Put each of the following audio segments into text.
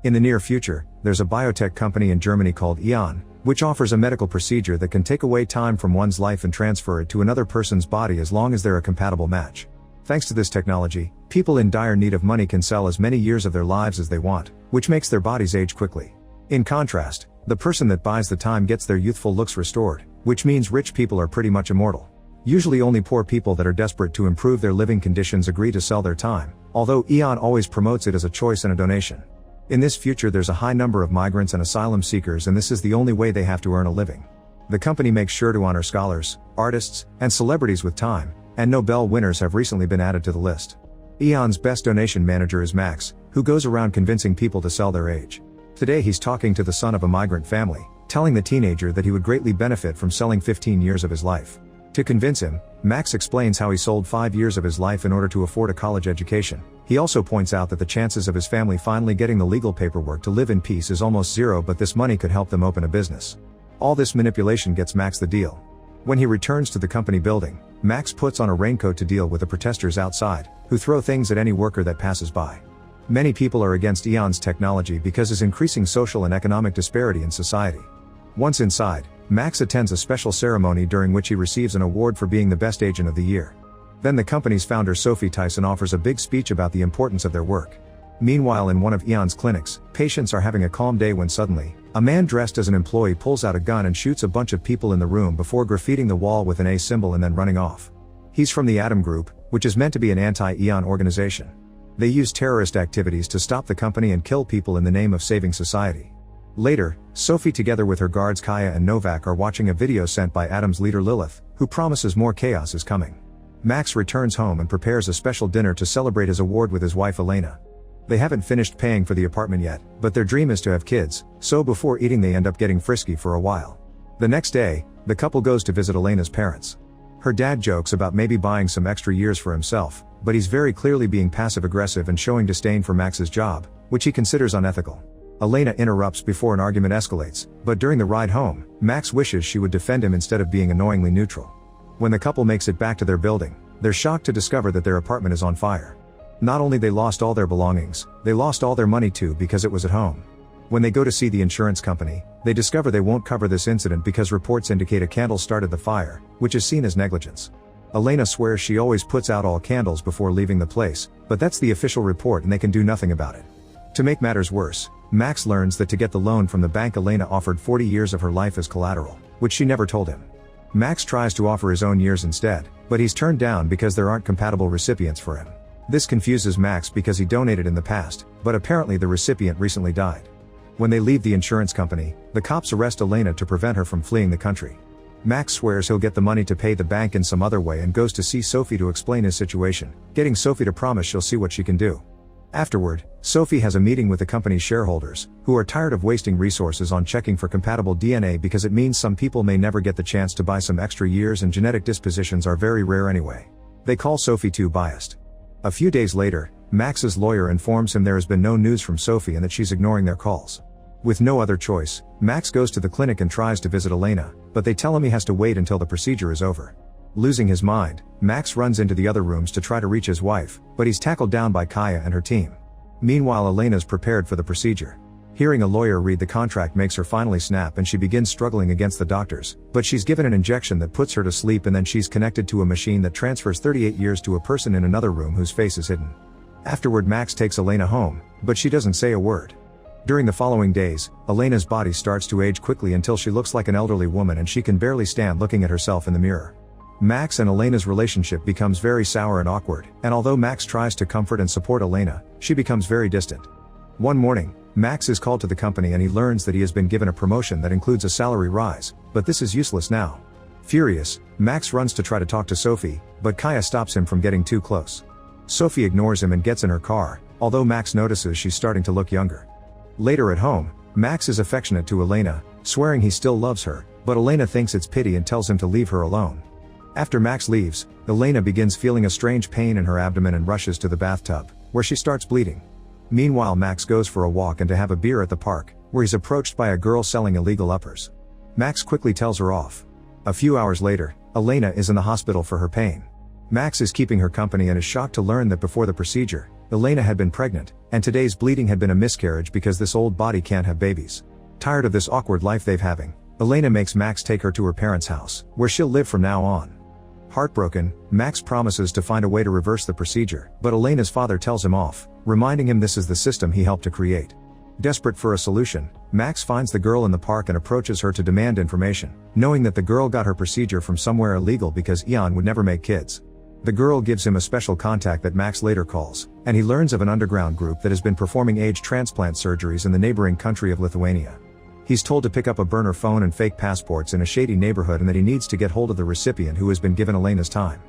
In the near future, there's a biotech company in Germany called Eon, which offers a medical procedure that can take away time from one's life and transfer it to another person's body as long as they're a compatible match. Thanks to this technology, people in dire need of money can sell as many years of their lives as they want, which makes their bodies age quickly. In contrast, the person that buys the time gets their youthful looks restored, which means rich people are pretty much immortal. Usually only poor people that are desperate to improve their living conditions agree to sell their time, although Eon always promotes it as a choice and a donation. In this future there's a high number of migrants and asylum seekers, and this is the only way they have to earn a living. The company makes sure to honor scholars, artists, and celebrities with time, and Nobel winners have recently been added to the list. Eon's best donation manager is Max, who goes around convincing people to sell their age. Today he's talking to the son of a migrant family, telling the teenager that he would greatly benefit from selling 15 years of his life. To convince him, Max explains how he sold 5 years of his life in order to afford a college education. He also points out that the chances of his family finally getting the legal paperwork to live in peace is almost zero, but this money could help them open a business. All this manipulation gets Max the deal. When he returns to the company building, Max puts on a raincoat to deal with the protesters outside, who throw things at any worker that passes by. Many people are against Eon's technology because it's increasing social and economic disparity in society. Once inside, Max attends a special ceremony during which he receives an award for being the best agent of the year. Then the company's founder Sophie Tyson offers a big speech about the importance of their work. Meanwhile, in one of Eon's clinics, patients are having a calm day when suddenly, a man dressed as an employee pulls out a gun and shoots a bunch of people in the room before graffitiing the wall with an A symbol and then running off. He's from the Atom Group, which is meant to be an anti-Eon organization. They use terrorist activities to stop the company and kill people in the name of saving society. Later, Sophie together with her guards Kaya and Novak are watching a video sent by Atom's leader Lilith, who promises more chaos is coming. Max returns home and prepares a special dinner to celebrate his award with his wife Elena. They haven't finished paying for the apartment yet, but their dream is to have kids, so before eating they end up getting frisky for a while. The next day, the couple goes to visit Elena's parents. Her dad jokes about maybe buying some extra years for himself, but he's very clearly being passive-aggressive and showing disdain for Max's job, which he considers unethical. Elena interrupts before an argument escalates, but during the ride home, Max wishes she would defend him instead of being annoyingly neutral. When the couple makes it back to their building, they're shocked to discover that their apartment is on fire. Not only they lost all their belongings, they lost all their money too because it was at home. When they go to see the insurance company, they discover they won't cover this incident because reports indicate a candle started the fire, which is seen as negligence. Elena swears she always puts out all candles before leaving the place, but that's the official report and they can do nothing about it. To make matters worse, Max learns that to get the loan from the bank Elena offered 40 years of her life as collateral, which she never told him. Max tries to offer his own years instead, but he's turned down because there aren't compatible recipients for him. This confuses Max because he donated in the past, but apparently the recipient recently died. When they leave the insurance company, the cops arrest Elena to prevent her from fleeing the country. Max swears he'll get the money to pay the bank in some other way and goes to see Sophie to explain his situation, getting Sophie to promise she'll see what she can do. Afterward, Sophie has a meeting with the company's shareholders, who are tired of wasting resources on checking for compatible DNA because it means some people may never get the chance to buy some extra years and genetic dispositions are very rare anyway. They call Sophie too biased. A few days later, Max's lawyer informs him there has been no news from Sophie and that she's ignoring their calls. With no other choice, Max goes to the clinic and tries to visit Elena, but they tell him he has to wait until the procedure is over. Losing his mind, Max runs into the other rooms to try to reach his wife, but he's tackled down by Kaya and her team. Meanwhile, Elena's prepared for the procedure. Hearing a lawyer read the contract makes her finally snap and she begins struggling against the doctors, but she's given an injection that puts her to sleep and then she's connected to a machine that transfers 38 years to a person in another room whose face is hidden. Afterward, Max takes Elena home, but she doesn't say a word. During the following days, Elena's body starts to age quickly until she looks like an elderly woman and she can barely stand looking at herself in the mirror. Max and Elena's relationship becomes very sour and awkward, and although Max tries to comfort and support Elena, she becomes very distant. One morning, Max is called to the company and he learns that he has been given a promotion that includes a salary rise, but this is useless now. Furious, Max runs to try to talk to Sophie, but Kaya stops him from getting too close. Sophie ignores him and gets in her car, although Max notices she's starting to look younger. Later at home, Max is affectionate to Elena, swearing he still loves her, but Elena thinks it's pity and tells him to leave her alone. After Max leaves, Elena begins feeling a strange pain in her abdomen and rushes to the bathtub, where she starts bleeding. Meanwhile, Max goes for a walk and to have a beer at the park, where he's approached by a girl selling illegal uppers. Max quickly tells her off. A few hours later, Elena is in the hospital for her pain. Max is keeping her company and is shocked to learn that before the procedure, Elena had been pregnant, and today's bleeding had been a miscarriage because this old body can't have babies. Tired of this awkward life they've having, Elena makes Max take her to her parents' house, where she'll live from now on. Heartbroken, Max promises to find a way to reverse the procedure, but Elena's father tells him off, reminding him this is the system he helped to create. Desperate for a solution, Max finds the girl in the park and approaches her to demand information, knowing that the girl got her procedure from somewhere illegal because Ian would never make kids. The girl gives him a special contact that Max later calls, and he learns of an underground group that has been performing age transplant surgeries in the neighboring country of Lithuania. He's told to pick up a burner phone and fake passports in a shady neighborhood and that he needs to get hold of the recipient who has been given Elena's time.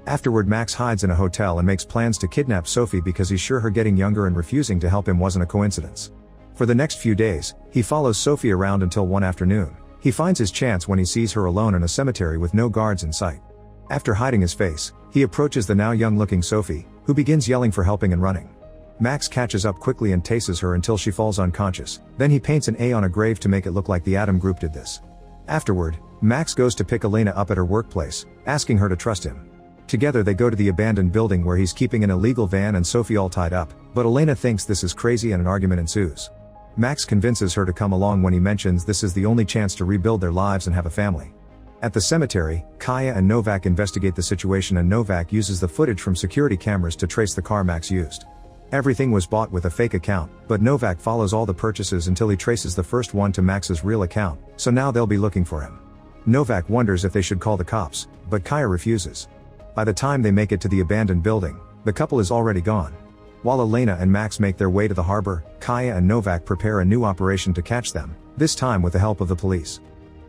Afterward, Max hides in a hotel and makes plans to kidnap Sophie because he's sure her getting younger and refusing to help him wasn't a coincidence. For the next few days, he follows Sophie around until one afternoon. He finds his chance when he sees her alone in a cemetery with no guards in sight. After hiding his face, he approaches the now young-looking Sophie, who begins yelling for helping and running. Max catches up quickly and tases her until she falls unconscious. Then he paints an A on a grave to make it look like the Adam Group did this. Afterward, Max goes to pick Elena up at her workplace, asking her to trust him. Together they go to the abandoned building where he's keeping an illegal van and Sophie all tied up, but Elena thinks this is crazy and an argument ensues. Max convinces her to come along when he mentions this is the only chance to rebuild their lives and have a family. At the cemetery, Kaya and Novak investigate the situation and Novak uses the footage from security cameras to trace the car Max used. Everything was bought with a fake account, but Novak follows all the purchases until he traces the first one to Max's real account, so now they'll be looking for him. Novak wonders if they should call the cops, but Kaya refuses. By the time they make it to the abandoned building, the couple is already gone. While Elena and Max make their way to the harbor, Kaya and Novak prepare a new operation to catch them, this time with the help of the police.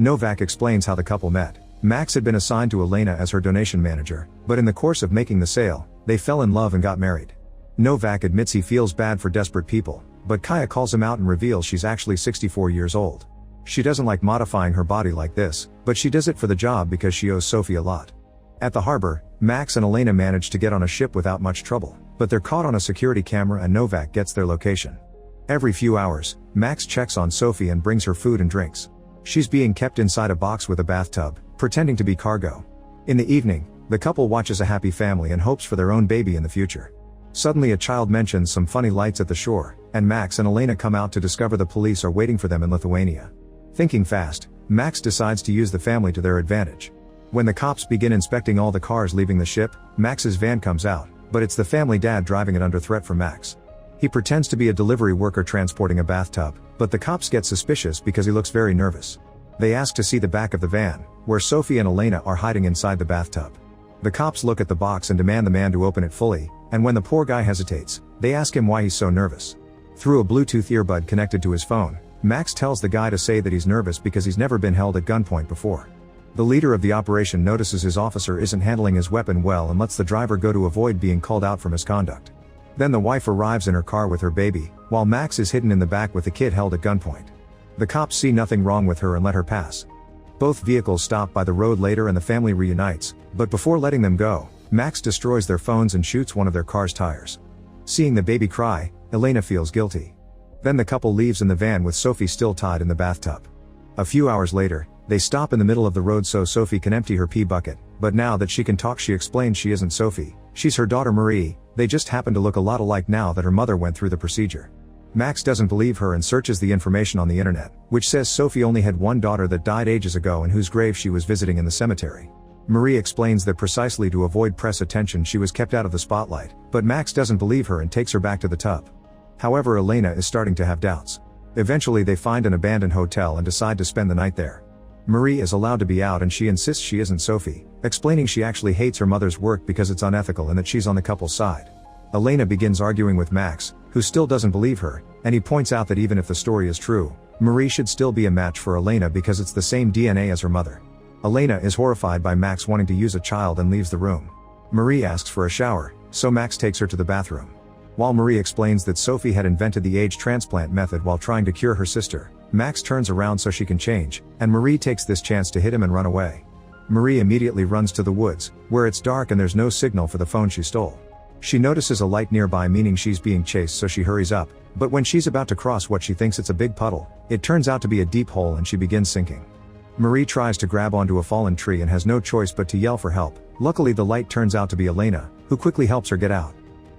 Novak explains how the couple met. Max had been assigned to Elena as her donation manager, but in the course of making the sale, they fell in love and got married. Novak admits he feels bad for desperate people, but Kaya calls him out and reveals she's actually 64 years old. She doesn't like modifying her body like this, but she does it for the job because she owes Sophie a lot. At the harbor, Max and Elena manage to get on a ship without much trouble, but they're caught on a security camera and Novak gets their location. Every few hours, Max checks on Sophie and brings her food and drinks. She's being kept inside a box with a bathtub, pretending to be cargo. In the evening, the couple watches a happy family and hopes for their own baby in the future. Suddenly a child mentions some funny lights at the shore, and Max and Elena come out to discover the police are waiting for them in Lithuania. Thinking fast, Max decides to use the family to their advantage. When the cops begin inspecting all the cars leaving the ship, Max's van comes out, but it's the family dad driving it under threat from Max. He pretends to be a delivery worker transporting a bathtub, but the cops get suspicious because he looks very nervous. They ask to see the back of the van, where Sophie and Elena are hiding inside the bathtub. The cops look at the box and demand the man to open it fully, and when the poor guy hesitates, they ask him why he's so nervous. Through a Bluetooth earbud connected to his phone, Max tells the guy to say that he's nervous because he's never been held at gunpoint before. The leader of the operation notices his officer isn't handling his weapon well and lets the driver go to avoid being called out for misconduct. Then the wife arrives in her car with her baby, while Max is hidden in the back with the kid held at gunpoint. The cops see nothing wrong with her and let her pass. Both vehicles stop by the road later and the family reunites, but before letting them go, Max destroys their phones and shoots one of their car's tires. Seeing the baby cry, Elena feels guilty. Then the couple leaves in the van with Sophie still tied in the bathtub. A few hours later, they stop in the middle of the road so Sophie can empty her pee bucket, but now that she can talk she explains she isn't Sophie, she's her daughter Marie. They just happen to look a lot alike now that her mother went through the procedure. Max doesn't believe her and searches the information on the internet, which says Sophie only had one daughter that died ages ago and whose grave she was visiting in the cemetery. Marie explains that precisely to avoid press attention she was kept out of the spotlight, but Max doesn't believe her and takes her back to the tub. However, Elena is starting to have doubts. Eventually they find an abandoned hotel and decide to spend the night there. Marie is allowed to be out and she insists she isn't Sophie, explaining she actually hates her mother's work because it's unethical and that she's on the couple's side. Elena begins arguing with Max, who still doesn't believe her, and he points out that even if the story is true, Marie should still be a match for Elena because it's the same DNA as her mother. Elena is horrified by Max wanting to use a child and leaves the room. Marie asks for a shower, so Max takes her to the bathroom. While Marie explains that Sophie had invented the age transplant method while trying to cure her sister, Max turns around so she can change, and Marie takes this chance to hit him and run away. Marie immediately runs to the woods, where it's dark and there's no signal for the phone she stole. She notices a light nearby meaning she's being chased so she hurries up, but when she's about to cross what she thinks it's a big puddle, it turns out to be a deep hole and she begins sinking. Marie tries to grab onto a fallen tree and has no choice but to yell for help. Luckily the light turns out to be Elena, who quickly helps her get out.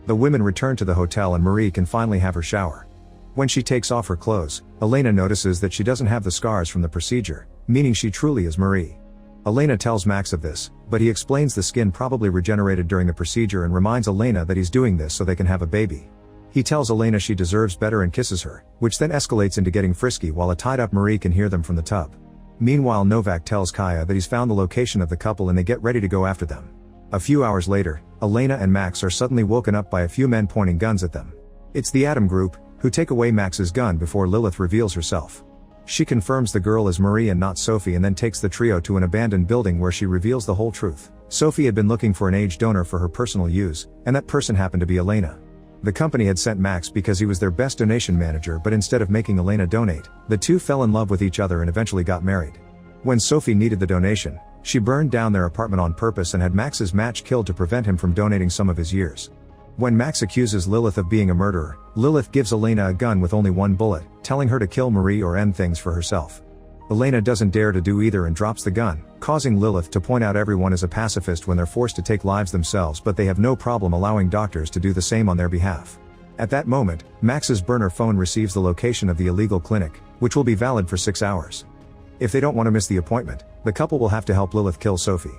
The women return to the hotel and Marie can finally have her shower. When she takes off her clothes, Elena notices that she doesn't have the scars from the procedure, meaning she truly is Marie. Elena tells Max of this, but he explains the skin probably regenerated during the procedure and reminds Elena that he's doing this so they can have a baby. He tells Elena she deserves better and kisses her, which then escalates into getting frisky while a tied-up Marie can hear them from the tub. Meanwhile, Novak tells Kaya that he's found the location of the couple and they get ready to go after them. A few hours later, Elena and Max are suddenly woken up by a few men pointing guns at them. It's the Adam group, who take away Max's gun before Lilith reveals herself. She confirms the girl is Marie and not Sophie and then takes the trio to an abandoned building where she reveals the whole truth. Sophie had been looking for an age donor for her personal use, and that person happened to be Elena. The company had sent Max because he was their best donation manager, but instead of making Elena donate, the two fell in love with each other and eventually got married. When Sophie needed the donation, she burned down their apartment on purpose and had Max's match killed to prevent him from donating some of his years. When Max accuses Lilith of being a murderer, Lilith gives Elena a gun with only one bullet, telling her to kill Marie or end things for herself. Elena doesn't dare to do either and drops the gun, causing Lilith to point out everyone is a pacifist when they're forced to take lives themselves, but they have no problem allowing doctors to do the same on their behalf. At that moment, Max's burner phone receives the location of the illegal clinic, which will be valid for 6 hours. If they don't want to miss the appointment, the couple will have to help Lilith kill Sophie.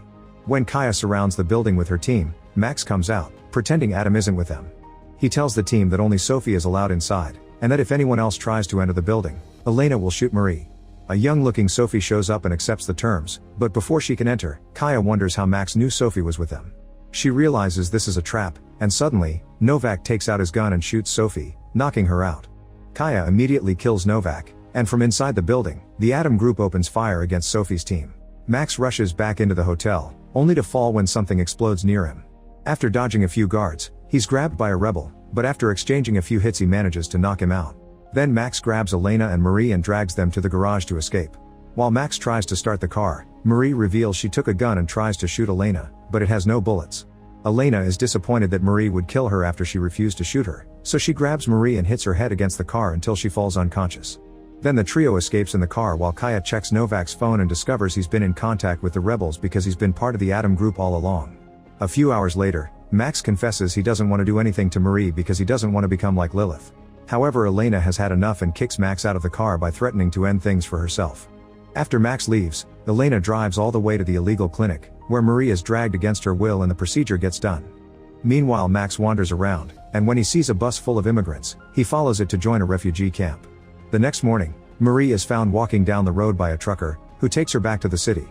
When Kaya surrounds the building with her team, Max comes out, pretending Adam isn't with them. He tells the team that only Sophie is allowed inside, and that if anyone else tries to enter the building, Elena will shoot Marie. A young-looking Sophie shows up and accepts the terms, but before she can enter, Kaya wonders how Max knew Sophie was with them. She realizes this is a trap, and suddenly, Novak takes out his gun and shoots Sophie, knocking her out. Kaya immediately kills Novak, and from inside the building, the Adam group opens fire against Sophie's team. Max rushes back into the hotel, only to fall when something explodes near him. After dodging a few guards, he's grabbed by a rebel, but after exchanging a few hits he manages to knock him out. Then Max grabs Elena and Marie and drags them to the garage to escape. While Max tries to start the car, Marie reveals she took a gun and tries to shoot Elena, but it has no bullets. Elena is disappointed that Marie would kill her after she refused to shoot her, so she grabs Marie and hits her head against the car until she falls unconscious. Then the trio escapes in the car while Kaya checks Novak's phone and discovers he's been in contact with the rebels because he's been part of the Adam group all along. A few hours later, Max confesses he doesn't want to do anything to Marie because he doesn't want to become like Lilith. However, Elena has had enough and kicks Max out of the car by threatening to end things for herself. After Max leaves, Elena drives all the way to the illegal clinic, where Marie is dragged against her will and the procedure gets done. Meanwhile, Max wanders around, and when he sees a bus full of immigrants, he follows it to join a refugee camp. The next morning, Marie is found walking down the road by a trucker, who takes her back to the city.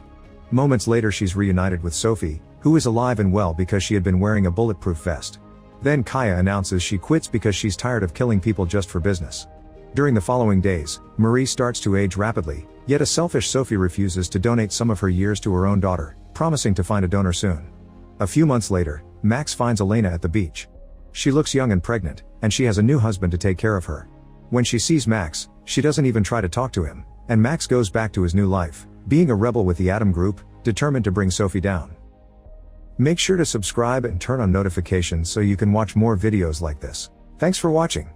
Moments later she's reunited with Sophie, who is alive and well because she had been wearing a bulletproof vest. Then Kaya announces she quits because she's tired of killing people just for business. During the following days, Marie starts to age rapidly, yet a selfish Sophie refuses to donate some of her years to her own daughter, promising to find a donor soon. A few months later, Max finds Elena at the beach. She looks young and pregnant, and she has a new husband to take care of her. When she sees Max, she doesn't even try to talk to him, and Max goes back to his new life, being a rebel with the Adam group, determined to bring Sophie down. Make sure to subscribe and turn on notifications so you can watch more videos like this. Thanks for watching.